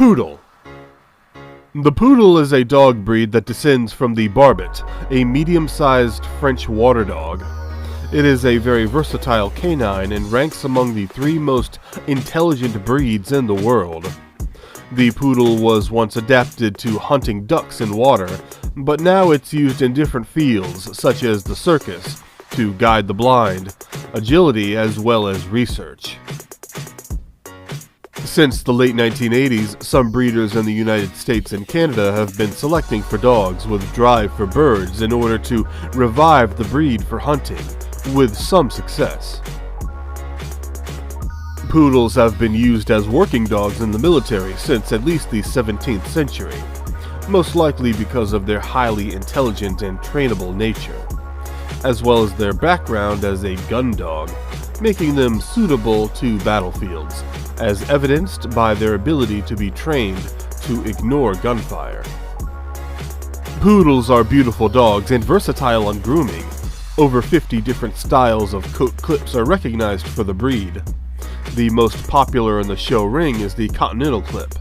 Poodle. The Poodle is a dog breed that descends from the Barbet, a medium-sized French water dog. It is a very versatile canine and ranks among the 3 most intelligent breeds in the world. The Poodle was once adapted to hunting ducks in water, but now it's used in different fields, such as the circus, to guide the blind, agility, as well as research. Since the late 1980s, some breeders in the United States and Canada have been selecting for dogs with drive for birds in order to revive the breed for hunting, with some success. Poodles have been used as working dogs in the military since at least the 17th century, most likely because of their highly intelligent and trainable nature, as well as their background as a gun dog, making them suitable to battlefields, as evidenced by their ability to be trained to ignore gunfire. Poodles are beautiful dogs and versatile on grooming. Over 50 different styles of coat clips are recognized for the breed. The most popular in the show ring is the Continental clip,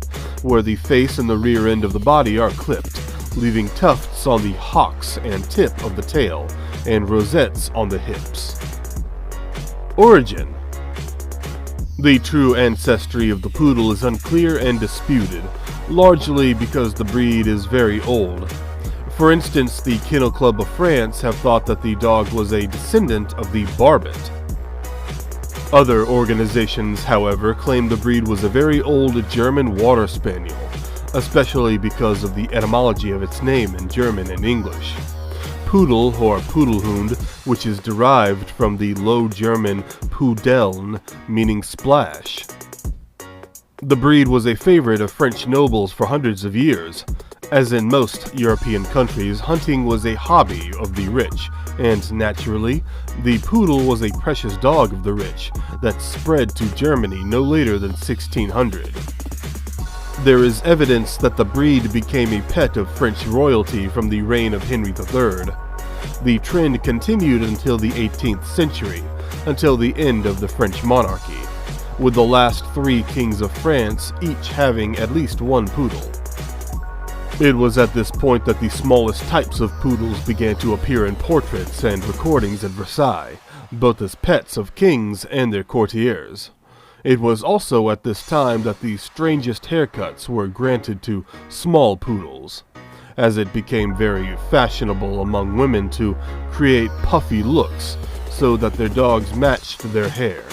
where the face and the rear end of the body are clipped, leaving tufts on the hocks and tip of the tail, and rosettes on the hips. Origin. The true ancestry of the Poodle is unclear and disputed, largely because the breed is very old. For instance, the Kennel Club of France have thought that the dog was a descendant of the Barbet. Other organizations, however, claim the breed was a very old German water spaniel, especially because of the etymology of its name in German and English. Pudel, or Pudelhund, which is derived from the Low German Pudeln, meaning splash. The breed was a favorite of French nobles for hundreds of years. As in most European countries, hunting was a hobby of the rich, and naturally, the Poodle was a precious dog of the rich that spread to Germany no later than 1600. There is evidence that the breed became a pet of French royalty from the reign of Henry III. The trend continued until the 18th century, until the end of the French monarchy, with the last 3 kings of France each having at least 1 poodle. It was at this point that the smallest types of poodles began to appear in portraits and recordings at Versailles, both as pets of kings and their courtiers. It was also at this time that the strangest haircuts were granted to small poodles, as it became very fashionable among women to create puffy looks so that their dogs matched their hair.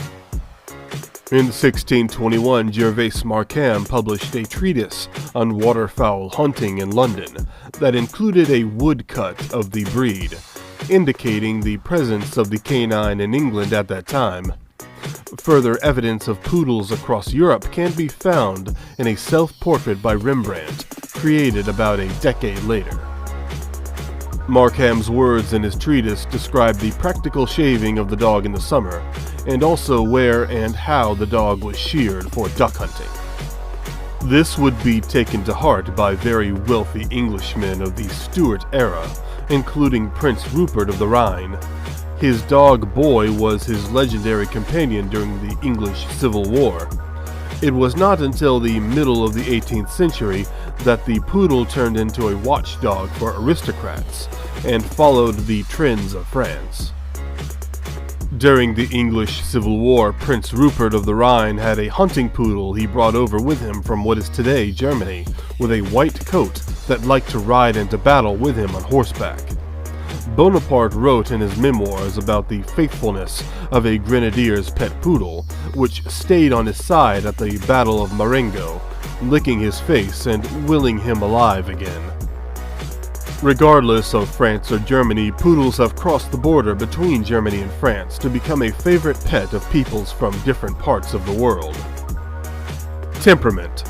In 1621, Gervais Markham published a treatise on waterfowl hunting in London that included a woodcut of the breed, indicating the presence of the canine in England at that time. Further evidence of poodles across Europe can be found in a self-portrait by Rembrandt, created about a decade later. Markham's words in his treatise describe the practical shaving of the dog in the summer, and also where and how the dog was sheared for duck hunting. This would be taken to heart by very wealthy Englishmen of the Stuart era, including Prince Rupert of the Rhine. His dog Boy was his legendary companion during the English Civil War. It was not until the middle of the 18th century that the poodle turned into a watchdog for aristocrats and followed the trends of France. During the English Civil War, Prince Rupert of the Rhine had a hunting poodle he brought over with him from what is today Germany, with a white coat that liked to ride into battle with him on horseback. Bonaparte wrote in his memoirs about the faithfulness of a grenadier's pet poodle, which stayed on his side at the Battle of Marengo, licking his face and willing him alive again. Regardless of France or Germany, poodles have crossed the border between Germany and France to become a favorite pet of peoples from different parts of the world. Temperament.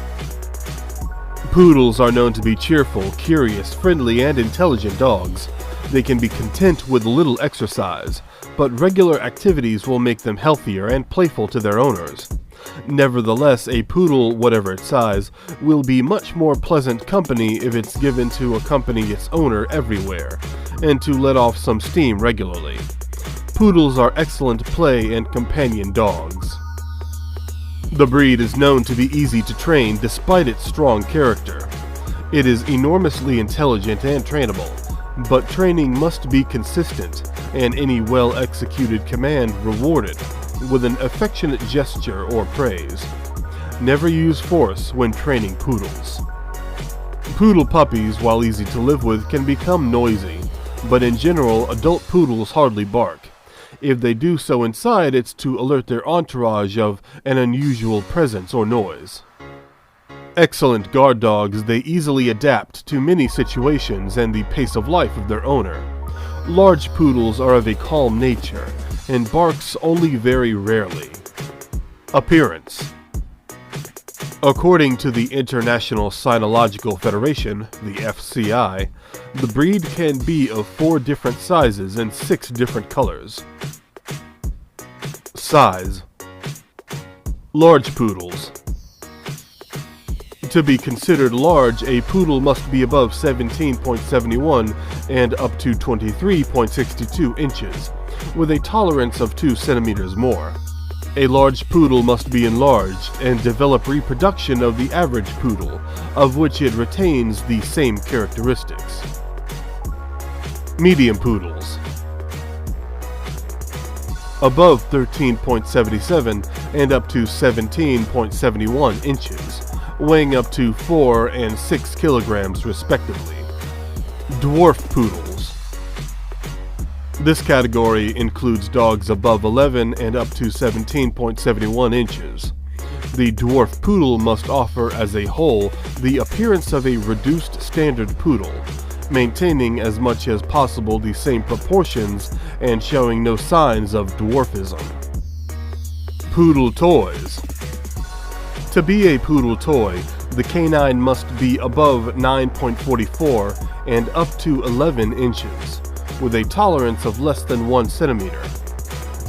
Poodles are known to be cheerful, curious, friendly, and intelligent dogs. They can be content with little exercise, but regular activities will make them healthier and playful to their owners. Nevertheless, a poodle, whatever its size, will be much more pleasant company if it's given to accompany its owner everywhere, and to let off some steam regularly. Poodles are excellent play and companion dogs. The breed is known to be easy to train despite its strong character. It is enormously intelligent and trainable, but training must be consistent and any well-executed command rewarded with an affectionate gesture or praise. Never use force when training poodles. Poodle puppies, while easy to live with, can become noisy, but in general, adult poodles hardly bark. If they do so inside, it's to alert their entourage of an unusual presence or noise. Excellent guard dogs, they easily adapt to many situations and the pace of life of their owner. Large poodles are of a calm nature and barks only very rarely. Appearance. According to the International Cynological Federation, the FCI, the breed can be of 4 different sizes and 6 different colors. Size. Large poodles. To be considered large, a poodle must be above 17.71 and up to 23.62 inches, with a tolerance of 2 centimeters more. A large poodle must be enlarged and develop reproduction of the average poodle, of which it retains the same characteristics. Medium poodles. Above 13.77 and up to 17.71 inches, weighing up to 4 and 6 kilograms respectively. Dwarf poodles. This category includes dogs above 11 and up to 17.71 inches. The dwarf poodle must offer as a whole the appearance of a reduced standard poodle, maintaining as much as possible the same proportions and showing no signs of dwarfism. Poodle toys. To be a poodle toy, the canine must be above 9.44 and up to 11 inches, with a tolerance of less than 1 centimeter.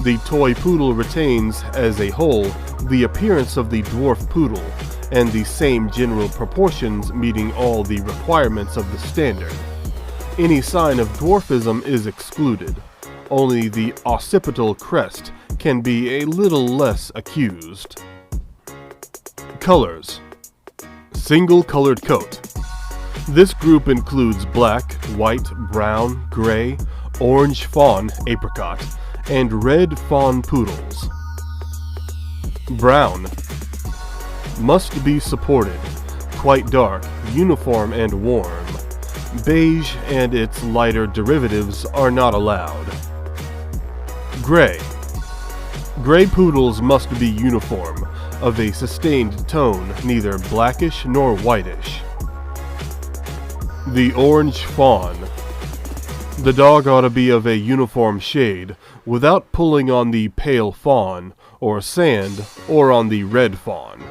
The toy poodle retains, as a whole, the appearance of the dwarf poodle, and the same general proportions, meeting all the requirements of the standard. Any sign of dwarfism is excluded. Only the occipital crest can be a little less accused. Colors. Single colored coat. This group includes black, white, brown, gray, orange fawn, apricot, and red fawn poodles. Brown. Must be supported, quite dark, uniform and warm. Beige and its lighter derivatives are not allowed. Gray. Gray poodles must be uniform, of a sustained tone, neither blackish nor whitish. The orange fawn. The dog ought to be of a uniform shade, without pulling on the pale fawn, or sand, or on the red fawn.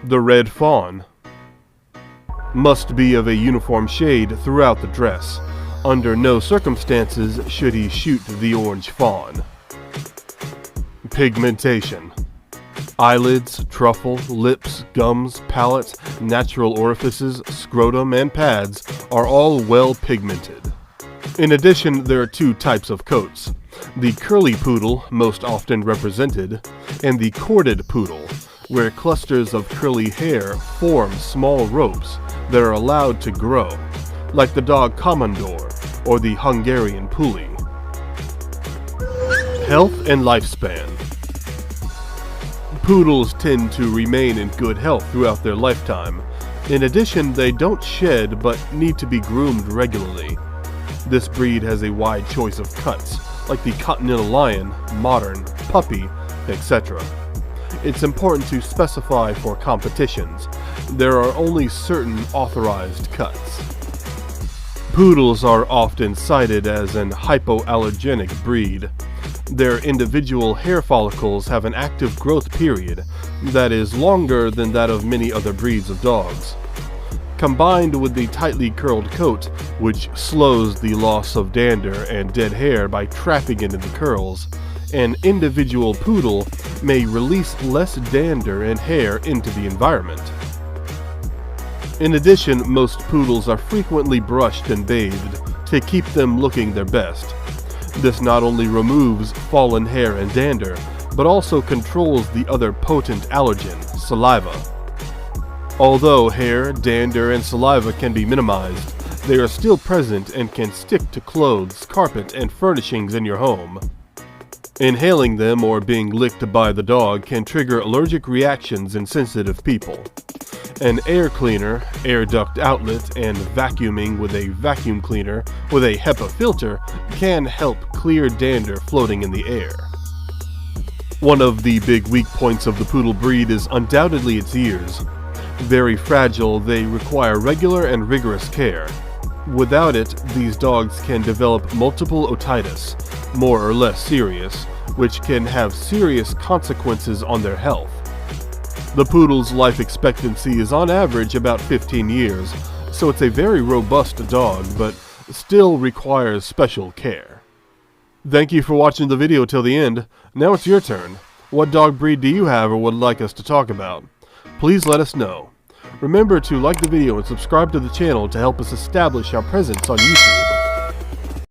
The red fawn. Must be of a uniform shade throughout the dress. Under no circumstances should he shoot the orange fawn. Pigmentation. Eyelids, truffle, lips, gums, palate, natural orifices, scrotum, and pads are all well pigmented. In addition, there are 2 types of coats. The curly poodle, most often represented, and the corded poodle, where clusters of curly hair form small ropes that are allowed to grow, like the dog Commandor or the Hungarian Pulley. Health and lifespan. Poodles tend to remain in good health throughout their lifetime. In addition, they don't shed but need to be groomed regularly. This breed has a wide choice of cuts, like the Continental Lion, Modern, Puppy, etc. It's important to specify for competitions. There are only certain authorized cuts. Poodles are often cited as an hypoallergenic breed. Their individual hair follicles have an active growth period that is longer than that of many other breeds of dogs. Combined with the tightly curled coat, which slows the loss of dander and dead hair by trapping it in the curls, an individual poodle may release less dander and hair into the environment. In addition, most poodles are frequently brushed and bathed to keep them looking their best. This not only removes fallen hair and dander, but also controls the other potent allergen, saliva. Although hair, dander, and saliva can be minimized, they are still present and can stick to clothes, carpet, and furnishings in your home. Inhaling them or being licked by the dog can trigger allergic reactions in sensitive people. An air cleaner, air duct outlet, and vacuuming with a vacuum cleaner with a HEPA filter can help clear dander floating in the air. One of the big weak points of the poodle breed is undoubtedly its ears. Very fragile, they require regular and rigorous care. Without it, these dogs can develop multiple otitis, more or less serious, which can have serious consequences on their health. The poodle's life expectancy is on average about 15 years, so it's a very robust dog, but still requires special care. Thank you for watching the video till the end. Now it's your turn. What dog breed do you have or would like us to talk about? Please let us know. Remember to like the video and subscribe to the channel to help us establish our presence on YouTube.